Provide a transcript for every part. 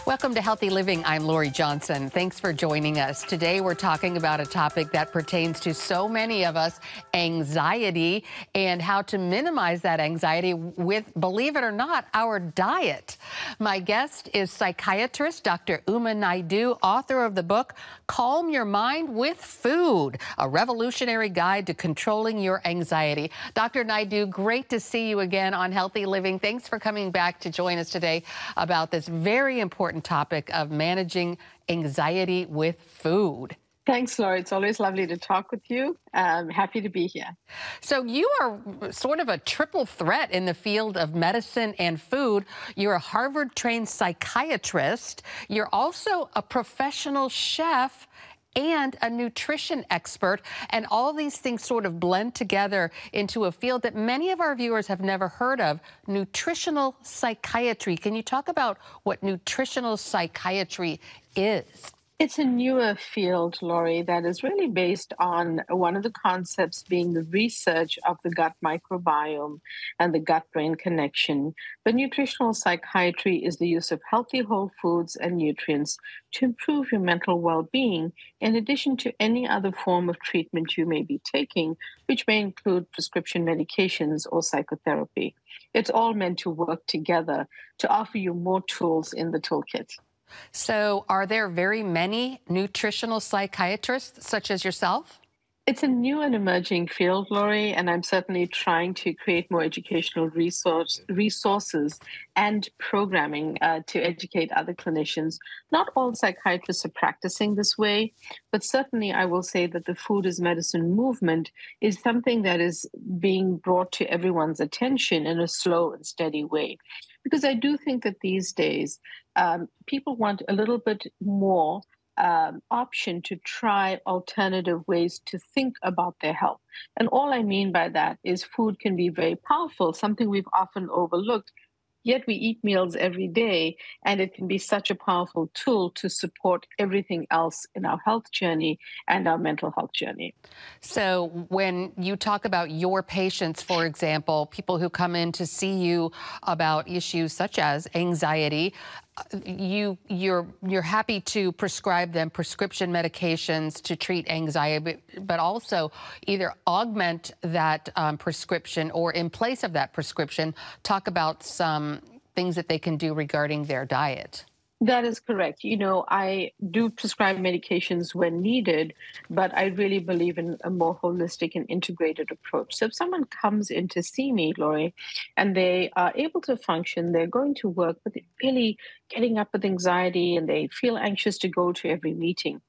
Welcome to Healthy Living. I'm Lori Johnson. Thanks for joining us. Today we're talking about a topic that pertains to so many of us, anxiety, and how to minimize that anxiety with, believe it or not, our diet. My guest is psychiatrist Dr. Uma Naidoo, author of the book, Calm Your Mind with Food, a revolutionary guide to controlling your anxiety. Dr. Naidoo, great to see you again on Healthy Living. Thanks for coming back to join us today about this very important topic of managing anxiety with food. Thanks, Laura. It's always lovely to talk with you. I'm happy to be here. So you are sort of a triple threat in the field of medicine and food. You're a Harvard-trained psychiatrist. You're also a professional chef and a nutrition expert, and all these things sort of blend together into a field that many of our viewers have never heard of, nutritional psychiatry. Can you talk about what nutritional psychiatry is? It's a newer field, Laurie, that is really based on one of the concepts being the research of the gut microbiome and the gut-brain connection. But nutritional psychiatry is the use of healthy whole foods and nutrients to improve your mental well-being, in addition to any other form of treatment you may be taking, which may include prescription medications or psychotherapy. It's all meant to work together to offer you more tools in the toolkit. So are there very many nutritional psychiatrists such as yourself? It's a new and emerging field, Laurie, and I'm certainly trying to create more educational resources and programming to educate other clinicians. Not all psychiatrists are practicing this way, but certainly I will say that the food is medicine movement is something that is being brought to everyone's attention in a slow and steady way. Because I do think that these days, people want a little bit more option to try alternative ways to think about their health. And all I mean by that is food can be very powerful, something we've often overlooked. Yet we eat meals every day, and it can be such a powerful tool to support everything else in our health journey and our mental health journey. So when you talk about your patients, for example, people who come in to see you about issues such as anxiety, you're happy to prescribe them prescription medications to treat anxiety, but also either augment that prescription or in place of that prescription, talk about some things that they can do regarding their diet. That is correct. You know, I do prescribe medications when needed, but I really believe in a more holistic and integrated approach. So if someone comes in to see me, Laurie, and they are able to function, they're going to work, but they're really getting up with anxiety and they feel anxious to go to every meeting.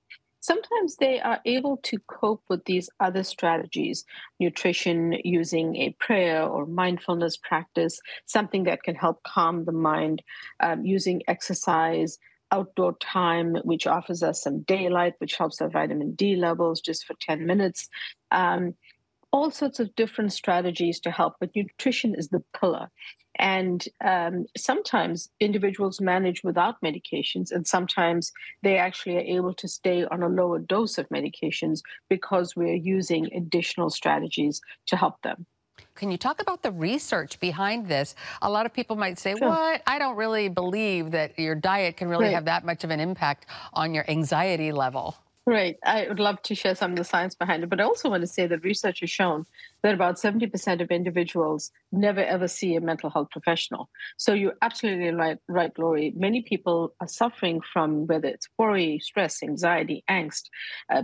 Sometimes they are able to cope with these other strategies, nutrition, using a prayer or mindfulness practice, something that can help calm the mind, using exercise, outdoor time, which offers us some daylight, which helps our vitamin D levels just for 10 minutes. All sorts of different strategies to help, but nutrition is the pillar. And sometimes individuals manage without medications, and sometimes they actually are able to stay on a lower dose of medications because we're using additional strategies to help them. Can you talk about the research behind this? A lot of people might say, Sure. what? I don't really believe that your diet can really have that much of an impact on your anxiety level. Right. I would love to share some of the science behind it, but I also want to say that research has shown that about 70% of individuals never ever see a mental health professional. So you're absolutely right, Laurie. Many people are suffering from whether it's worry, stress, anxiety, angst,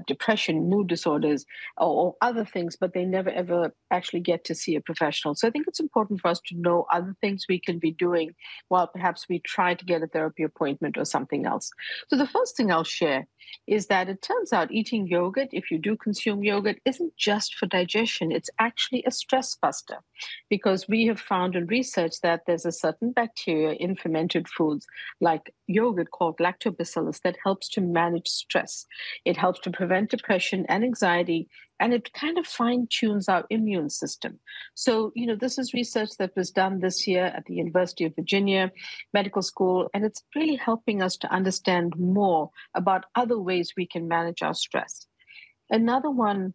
depression, mood disorders, or other things, but they never ever actually get to see a professional. So I think it's important for us to know other things we can be doing while perhaps we try to get a therapy appointment or something else. So the first thing I'll share is that it turns out eating yogurt, if you do consume yogurt, isn't just for digestion. It's actually a stress buster, because we have found in research that there's a certain bacteria in fermented foods like yogurt called lactobacillus that helps to manage stress. It helps to prevent depression and anxiety, and it kind of fine-tunes our immune system. So, you know, this is research that was done this year at the University of Virginia Medical School, and it's really helping us to understand more about other ways we can manage our stress. Another one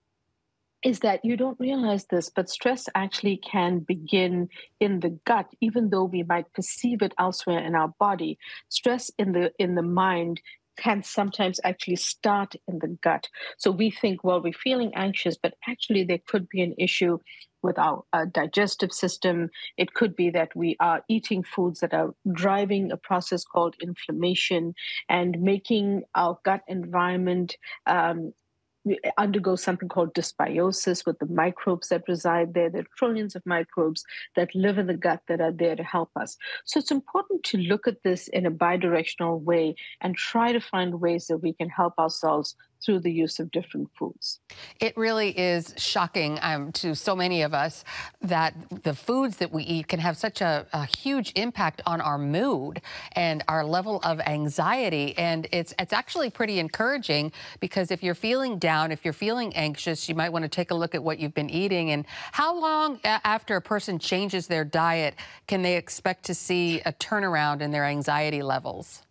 is that you don't realize this, but stress actually can begin in the gut, even though we might perceive it elsewhere in our body. Stress in the mind can sometimes actually start in the gut. So we think, well, we're feeling anxious, but actually there could be an issue with our digestive system. It could be that we are eating foods that are driving a process called inflammation and making our gut environment we undergo something called dysbiosis with the microbes that reside there. There are trillions of microbes that live in the gut that are there to help us. So it's important to look at this in a bidirectional way and try to find ways that we can help ourselves through the use of different foods. It really is shocking to so many of us that the foods that we eat can have such a huge impact on our mood and our level of anxiety. And it's actually pretty encouraging, because if you're feeling down, if you're feeling anxious, you might want to take a look at what you've been eating. And how long after a person changes their diet can they expect to see a turnaround in their anxiety levels?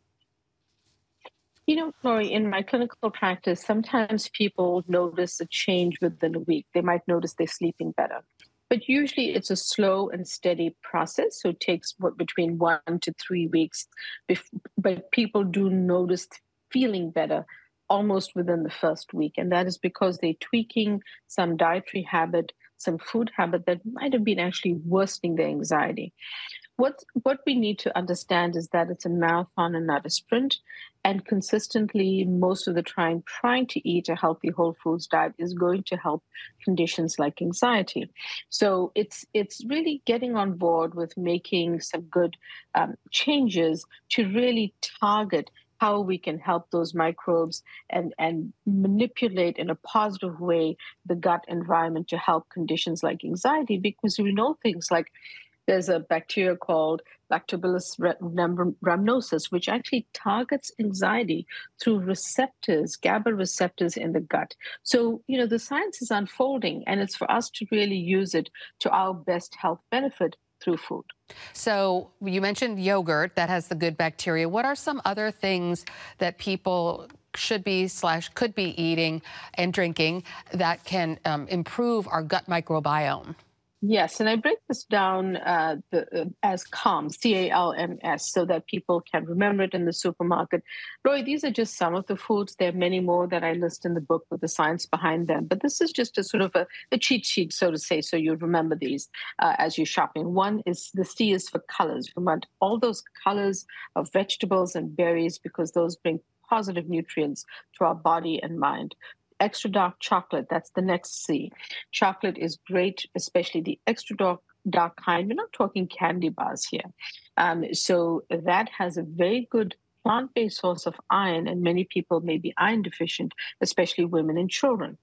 You know, Lori, in my clinical practice, sometimes people notice a change within a week. They might notice they're sleeping better. But usually it's a slow and steady process. So it takes between 1 to 3 weeks. But people do notice feeling better almost within the first week. And that is because they're tweaking some dietary habit, some food habit that might have been actually worsening their anxiety. What we need to understand is that it's a marathon and not a sprint. And consistently, most of the time, trying to eat a healthy whole foods diet is going to help conditions like anxiety. So it's really getting on board with making some good changes to really target how we can help those microbes and manipulate in a positive way the gut environment to help conditions like anxiety, because we know things like there's a bacteria called Lactobacillus rhamnosus, which actually targets anxiety through receptors, GABA receptors in the gut. So, you know, the science is unfolding, and it's for us to really use it to our best health benefit through food. So you mentioned yogurt that has the good bacteria. What are some other things that people should be / could be eating and drinking that can improve our gut microbiome? Yes, and I break this down as CALMS, CALMS, so that people can remember it in the supermarket. Roy, these are just some of the foods. There are many more that I list in the book with the science behind them. But this is just a sort of a cheat sheet, so to say, so you remember these as you're shopping. One is the C is for colors. We want all those colors of vegetables and berries because those bring positive nutrients to our body and mind. Extra dark chocolate, that's the next C. Chocolate is great, especially the extra dark kind. We're not talking candy bars here. So that has a very good plant-based source of iron, and many people may be iron deficient, especially women and children.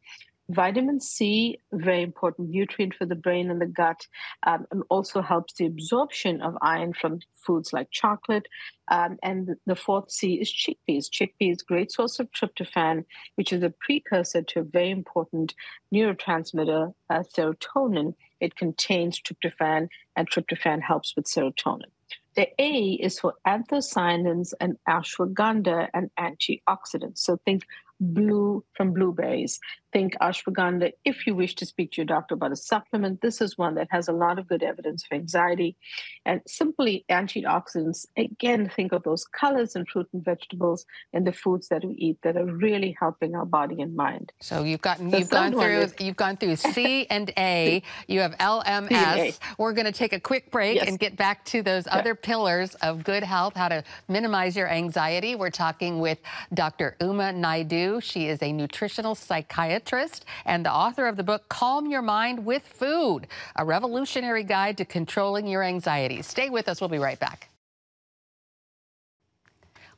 Vitamin C, very important nutrient for the brain and the gut, and also helps the absorption of iron from foods like chocolate. And the fourth C is chickpeas. Chickpeas, great source of tryptophan, which is a precursor to a very important neurotransmitter, serotonin. It contains tryptophan, and tryptophan helps with serotonin. The A is for anthocyanins and ashwagandha and antioxidants. So think blue from blueberries. Think ashwagandha. If you wish to speak to your doctor about a supplement, this is one that has a lot of good evidence for anxiety. And simply antioxidants, again, think of those colors and fruit and vegetables and the foods that we eat that are really helping our body and mind. So you've gone through C and A. You have LMS. We're going to take a quick break and get back to those other pillars of good health, how to minimize your anxiety. We're talking with Dr. Uma Naidoo. She is a nutritional psychiatrist and the author of the book, Calm Your Mind with Food, a revolutionary guide to controlling your anxiety. Stay with us. We'll be right back.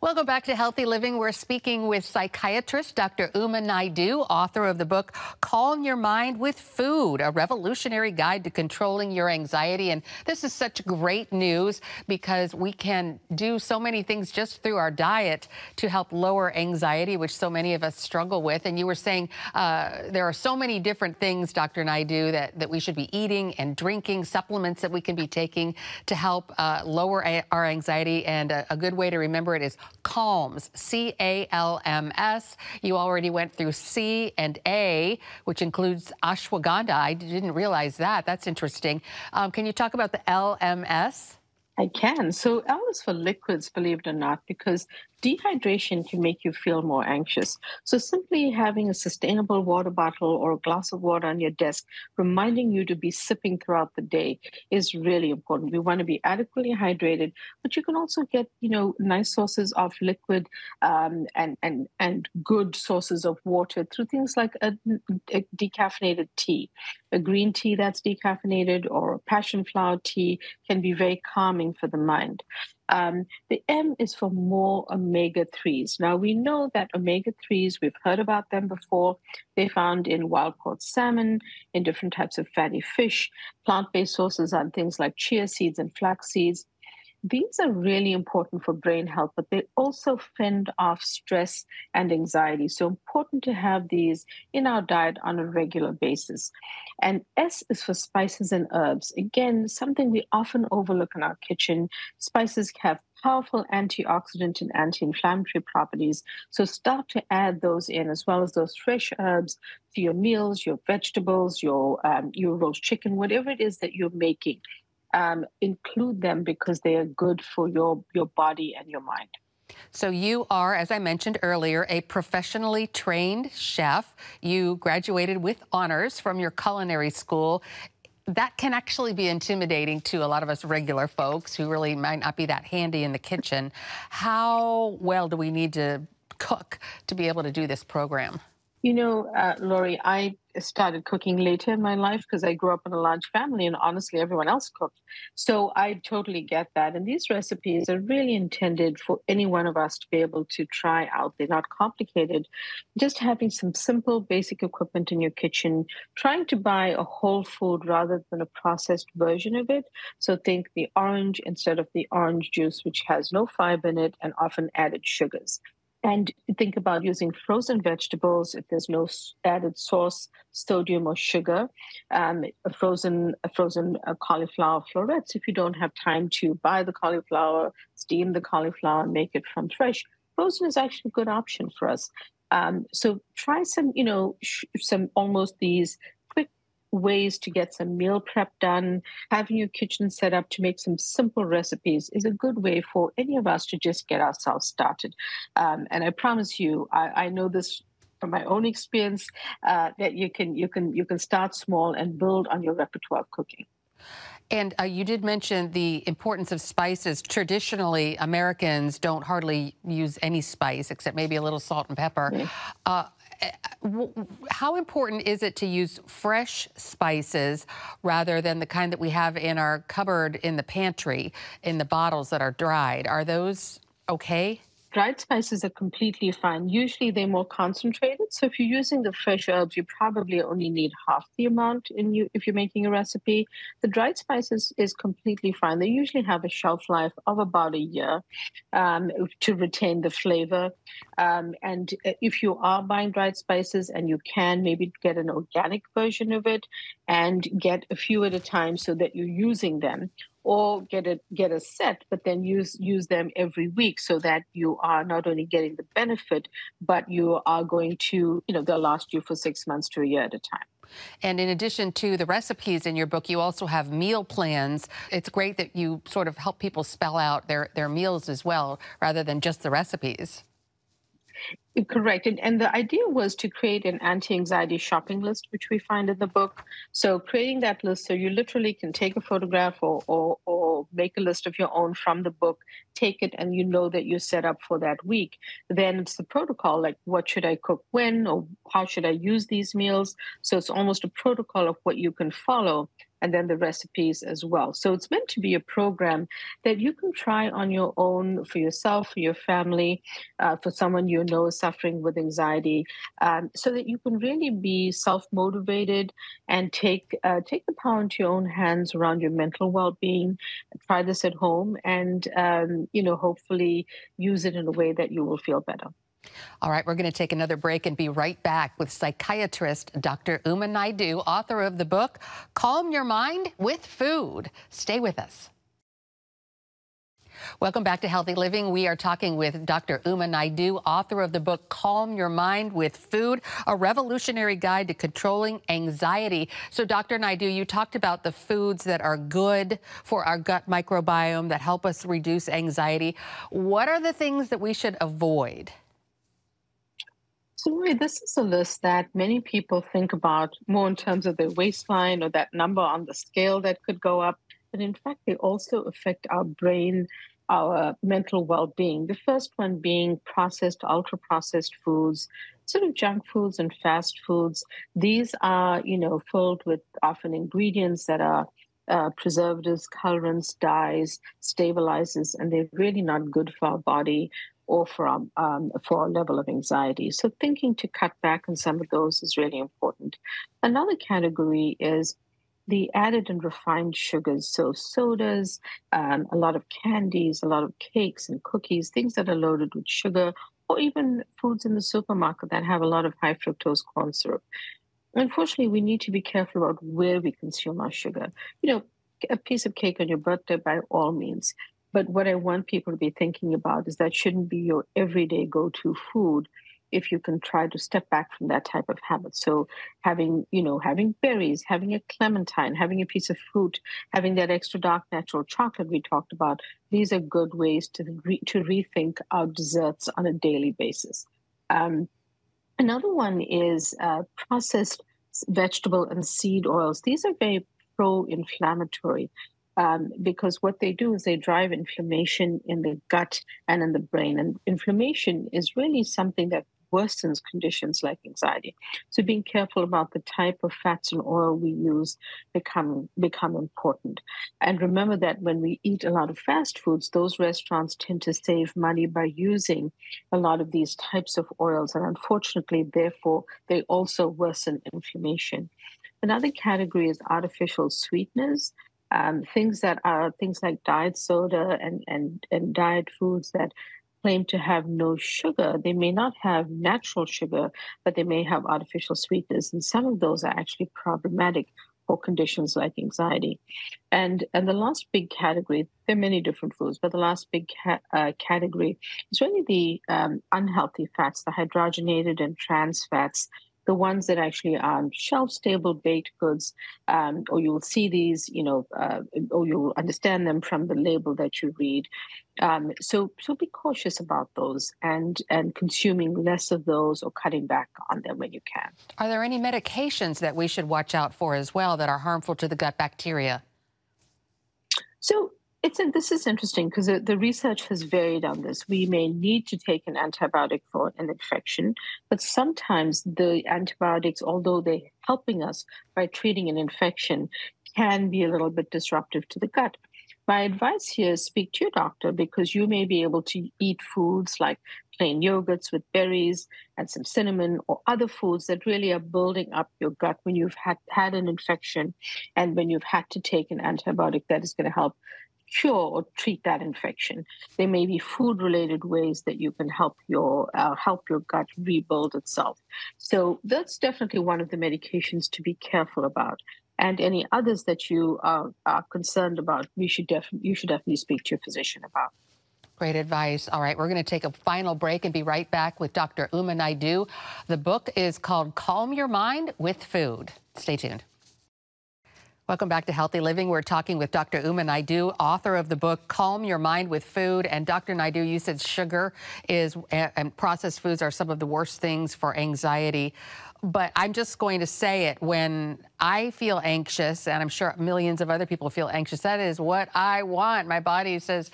Welcome back to Healthy Living. We're speaking with psychiatrist Dr. Uma Naidoo, author of the book, Calm Your Mind with Food, a revolutionary guide to controlling your anxiety. And this is such great news because we can do so many things just through our diet to help lower anxiety, which so many of us struggle with. And you were saying there are so many different things, Dr. Naidoo, that we should be eating and drinking, supplements that we can be taking to help lower our anxiety. And a good way to remember it is Calms, C-A-L-M-S. You already went through C and A, which includes ashwagandha. I didn't realize that. That's interesting. Can you talk about the L-M-S? I can. So L is for liquids, believe it or not, because dehydration can make you feel more anxious. So simply having a sustainable water bottle or a glass of water on your desk, reminding you to be sipping throughout the day is really important. We want to be adequately hydrated, but you can also get, nice sources of liquid and good sources of water through things like a decaffeinated tea. A green tea that's decaffeinated or a passion flower tea can be very calming for the mind. The M is for more omega 3s. Now, we know that omega 3s, we've heard about them before. They're found in wild caught salmon, in different types of fatty fish, plant based sources on things like chia seeds and flax seeds. These are really important for brain health, but they also fend off stress and anxiety. So important to have these in our diet on a regular basis. And S is for spices and herbs. Again, something we often overlook in our kitchen. Spices have powerful antioxidant and anti-inflammatory properties. So start to add those in, as well as those fresh herbs to your meals, your vegetables, your roast chicken, whatever it is that you're making. Include them because they are good for your body and your mind. So you are, as I mentioned earlier, a professionally trained chef. You graduated with honors from your culinary school. That can actually be intimidating to a lot of us regular folks who really might not be that handy in the kitchen. How well do we need to cook to be able to do this program? Lori, I started cooking later in my life because I grew up in a large family and honestly, everyone else cooked. So I totally get that. And these recipes are really intended for any one of us to be able to try out. They're not complicated. Just having some simple, basic equipment in your kitchen, trying to buy a whole food rather than a processed version of it. So think the orange instead of the orange juice, which has no fiber in it and often added sugars. And think about using frozen vegetables if there's no added sauce, sodium, or sugar. A frozen cauliflower florets if you don't have time to buy the cauliflower, steam the cauliflower, and make it from fresh. Frozen is actually a good option for us. So try some, some almost these quick ways to get some meal prep done. Having your kitchen set up to make some simple recipes is a good way for any of us to just get ourselves started. And I promise you, I know this from my own experience, that you can start small and build on your repertoire of cooking. And you did mention the importance of spices. Traditionally, Americans don't hardly use any spice except maybe a little salt and pepper. How important is it to use fresh spices rather than the kind that we have in our cupboard in the pantry, in the bottles that are dried? Are those okay? Dried spices are completely fine. Usually they're more concentrated. So if you're using the fresh herbs, you probably only need half the amount if you're making a recipe. The dried spices is completely fine. They usually have a shelf life of about a year to retain the flavor. And if you are buying dried spices, and you can maybe get an organic version of it and get a few at a time so that you're using them, or get a set, but then use them every week so that you are not only getting the benefit, but you are going to, they'll last you for 6 months to a year at a time. And in addition to the recipes in your book, you also have meal plans. It's great that you sort of help people spell out their meals as well, rather than just the recipes. Correct. And the idea was to create an anti-anxiety shopping list, which we find in the book. So creating that list, so you literally can take a photograph or make a list of your own from the book, take it, and you know that you're set up for that week. Then it's the protocol, like what should I cook when, or how should I use these meals? So it's almost a protocol of what you can follow, and then the recipes as well. So it's meant to be a program that you can try on your own, for yourself, for your family, for someone you know is suffering with anxiety, so that you can really be self-motivated and take the power into your own hands around your mental well-being. Try this at home, and hopefully use it in a way that you will feel better. All right, we're going to take another break and be right back with psychiatrist Dr. Uma Naidoo, author of the book, Calm Your Mind with Food. Stay with us. Welcome back to Healthy Living. We are talking with Dr. Uma Naidoo, author of the book Calm Your Mind with Food, a revolutionary guide to controlling anxiety. So, Dr. Naidoo, you talked about the foods that are good for our gut microbiome that help us reduce anxiety. What are the things that we should avoid? So, Roy, this is a list that many people think about more in terms of their waistline or that number on the scale that could go up. But in fact, they also affect our brain, our mental well being. The first one being processed, ultra processed foods, sort of junk foods and fast foods. These are, filled with often ingredients that are preservatives, colorants, dyes, stabilizers, and they're really not good for our body or for our level of anxiety. So thinking to cut back on some of those is really important. Another category is the added and refined sugars. So sodas, a lot of candies, a lot of cakes and cookies, things that are loaded with sugar, or even foods in the supermarket that have a lot of high fructose corn syrup. Unfortunately, we need to be careful about where we consume our sugar. A piece of cake on your birthday by all means. But what I want people to be thinking about is that shouldn't be your everyday go-to food if you can try to step back from that type of habit. So having berries, having a clementine, having a piece of fruit, having that extra dark natural chocolate we talked about, these are good ways to rethink our desserts on a daily basis. Another one is processed vegetable and seed oils. These are very pro-inflammatory because what they do is they drive inflammation in the gut and in the brain. And inflammation is really something that worsens conditions like anxiety. So being careful about the type of fats and oil we use become important. And remember that when we eat a lot of fast foods, those restaurants tend to save money by using a lot of these types of oils. And unfortunately, therefore, they also worsen inflammation. Another category is artificial sweeteners. Things like diet soda and diet foods that claim to have no sugar. They may not have natural sugar, but they may have artificial sweeteners, and some of those are actually problematic for conditions like anxiety. And the last big category, there are many different foods, but the last big category is really the unhealthy fats, the hydrogenated and trans fats, the ones that actually are shelf-stable baked goods, or you will see these, or you'll understand them from the label that you read. So be cautious about those and consuming less of those or cutting back on them when you can. Are there any medications that we should watch out for as well that are harmful to the gut bacteria? So this is interesting because the research has varied on this. We may need to take an antibiotic for an infection, but sometimes the antibiotics, although they're helping us by treating an infection, can be a little bit disruptive to the gut. My advice here is speak to your doctor because you may be able to eat foods like plain yogurts with berries and some cinnamon or other foods that really are building up your gut when you've had an infection and when you've had to take an antibiotic that is going to help cure or treat that infection. There may be food-related ways that you can help your gut rebuild itself. So that's definitely one of the medications to be careful about. And any others that you are concerned about, you should definitely speak to your physician about. Great advice. All right, we're going to take a final break and be right back with Dr. Uma Naidoo. The book is called Calm Your Mind with Food. Stay tuned. Welcome back to Healthy Living. We're talking with Dr. Uma Naidoo, author of the book Calm Your Mind with Food. And Dr. Naidoo, you said sugar and processed foods are some of the worst things for anxiety. But I'm just going to say it, when I feel anxious, and I'm sure millions of other people feel anxious, that is what I want. My body says,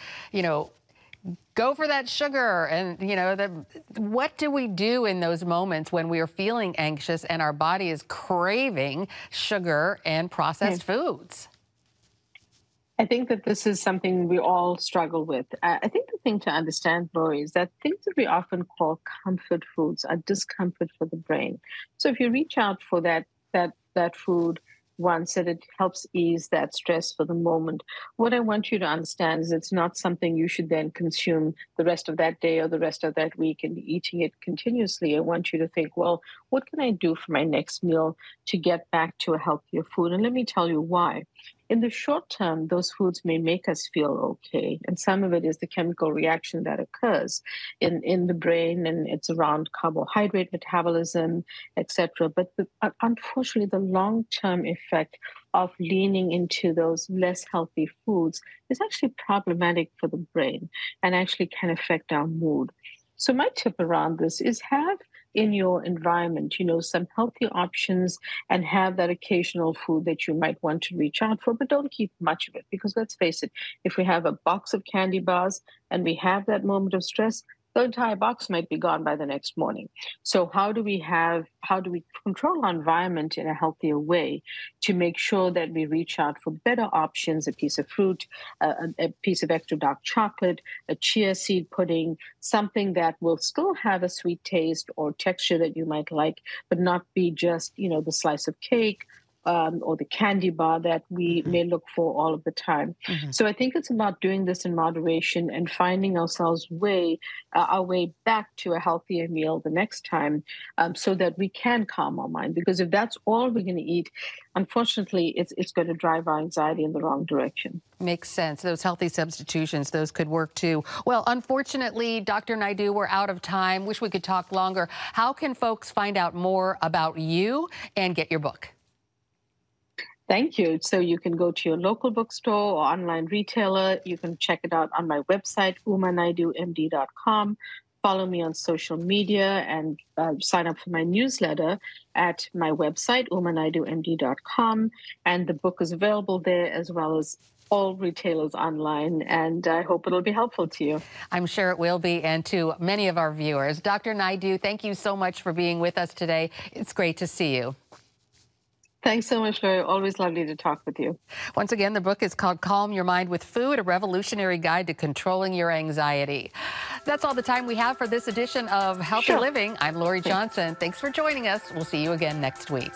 go for that sugar. And, what do we do in those moments when we are feeling anxious and our body is craving sugar and processed foods? I think that this is something we all struggle with. I think the thing to understand, Lori, is that things that we often call comfort foods are discomfort for the brain. So if you reach out for that food once and it helps ease that stress for the moment, what I want you to understand is it's not something you should then consume the rest of that day or the rest of that week and be eating it continuously. I want you to think, well, what can I do for my next meal to get back to a healthier food? And let me tell you why. in the short term, those foods may make us feel okay. And some of it is the chemical reaction that occurs in the brain, and it's around carbohydrate metabolism, etc. But unfortunately, the long-term effect of leaning into those less healthy foods is actually problematic for the brain and actually can affect our mood. So my tip around this is have in your environment, some healthy options and have that occasional food that you might want to reach out for, but don't keep much of it because let's face it, if we have a box of candy bars and we have that moment of stress, the entire box might be gone by the next morning. So how do we control our environment in a healthier way to make sure that we reach out for better options, a piece of fruit, a piece of extra dark chocolate, a chia seed pudding, something that will still have a sweet taste or texture that you might like, but not be just, the slice of cake, or the candy bar that we may look for all of the time. So I think it's about doing this in moderation and finding ourselves our way back to a healthier meal the next time, so that we can calm our mind. Because if that's all we're going to eat, unfortunately, it's going to drive our anxiety in the wrong direction. Makes sense. Those healthy substitutions, those could work too. Well, unfortunately, Dr. Naidoo, we're out of time. Wish we could talk longer. How can folks find out more about you and get your book? Thank you. So you can go to your local bookstore or online retailer. You can check it out on my website, umanaidoomd.com. Follow me on social media and sign up for my newsletter at my website, umanaidoomd.com. And the book is available there as well as all retailers online, and I hope it'll be helpful to you. I'm sure it will be, and to many of our viewers. Dr. Naidoo, thank you so much for being with us today. It's great to see you. Thanks so much, Lori. Always lovely to talk with you. Once again, the book is called Calm Your Mind with Food, a revolutionary guide to controlling your anxiety. That's all the time we have for this edition of Healthy Living. I'm Lori Johnson. Thanks for joining us. We'll see you again next week.